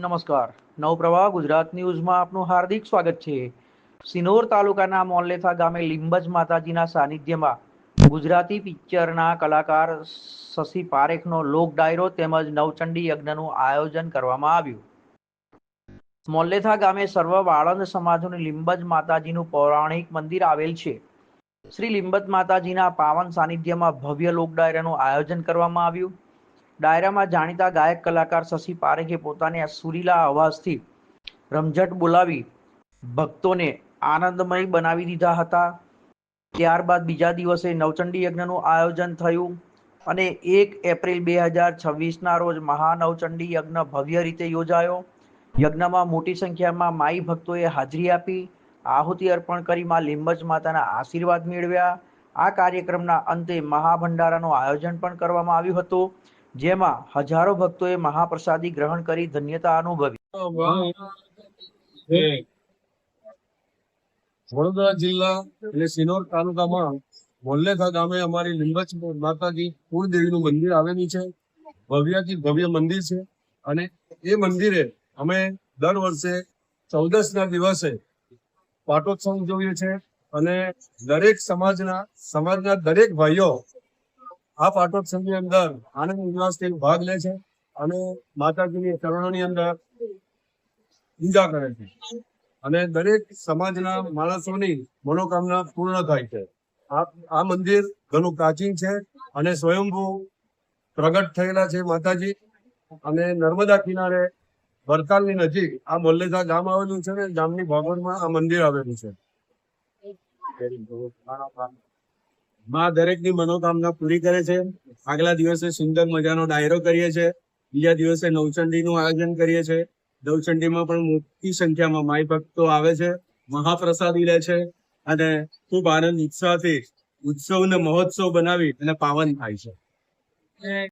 નમસ્કાર. નવપ્રવાહ ગુજરાત ન્યૂઝમાં આપનું હાર્દિક સ્વાગત છે. સિનોર તાલુકાના મોલ્લેથા ગામે લીંબજ માતાજીના સાનિધ્યમાં ગુજરાતી પિક્ચરના કલાકાર શશી પારેખનો લોક ડાયરો તેમજ નવચંડી યજ્ઞનું આયોજન કરવામાં આવ્યું. મોલ્લેથા ગામે સર્વ વાળંદ સમાજનું લીંબજ માતાજીનું પૌરાણિક મંદિર આવેલ છે. શ્રી લીંબજ માતાજીના પાવન સાનિધ્યમાં ભવ્ય લોક ડાયરાનું આયોજન કરવામાં આવ્યું. ડાયરામાં જાણીતા ગાયક કલાકાર શશી પારેખે પોતાને સુરીલા અવાજથી રમઝટ બોલાવી ભક્તોને આનંદમય બનાવી દીધા હતા. ત્યારબાદ બીજા દિવસે નવચંડી યજ્ઞનું આયોજન થયું અને 1 એપ્રિલ 2026ના રોજ મહાનવચંડી યજ્ઞ ભવ્ય રીતે યોજાયો. યજ્ઞમાં મોટી સંખ્યામાં માઈ ભક્તોએ હાજરી આપી આહુતિ અર્પણ કરી માં લીંબજ માતાના આશીર્વાદ મેળવ્યા. આ કાર્યક્રમના અંતે મહાભંડારાનું આયોજન પણ કરવામાં આવ્યું હતું, જેમાં હજારો ભક્તોએ મહાપ્રસાદી ગ્રહણ કરી ધન્યતા અનુભવી. વડોદરા જિલ્લા એટલે સિનોર તાલુકામાં મોલ્લેથા ગામે અમારી લીંબજ માતાજી કુળદેવીનું મંદિર આવેલું છે. ભવ્યથી ભવ્ય મંદિર છે અને એ મંદિરે અમે દર વર્ષે 14ના દિવસે પાટોત્સવ ઉજવીએ છીએ અને દરેક સમાજના દરેક ભાઈઓ આ પાટોત્સવની અંદર આનંદ ઉલ્લાસથી ભાગ લે છે અને માતાજીની ચરણોની અંદર પૂજા કરે છે અને દરેક સમાજના માણસોની મનોકામના પૂર્ણ થાય છે. આ મંદિર ઘણું પ્રાચીન છે અને સ્વયંભૂ પ્રગટ થયેલા છે માતાજી. અને નર્મદા કિનારે વરતાલની નજીક આ મોલ્લેથા ગામ આવેલું છે ને ગામની ભાગોળમાં આ મંદિર આવેલું છે. માં દરેકની મનોકામના પૂરી કરે છે. આગલા દિવસે સુંદર મજાનો ડાયરો કરીએ છીએ. બીજા દિવસે નવચંડીનું આયોજન કરીએ છીએ. નવચંડીમાં પણ મોટી સંખ્યામાં માઈ ભક્તો આવે છે, મહાપ્રસાદી લે છે અને ખૂબ આનંદ ઉત્સાહથી ઉત્સવને મહોત્સવ બનાવી અને પાવન થાય છે.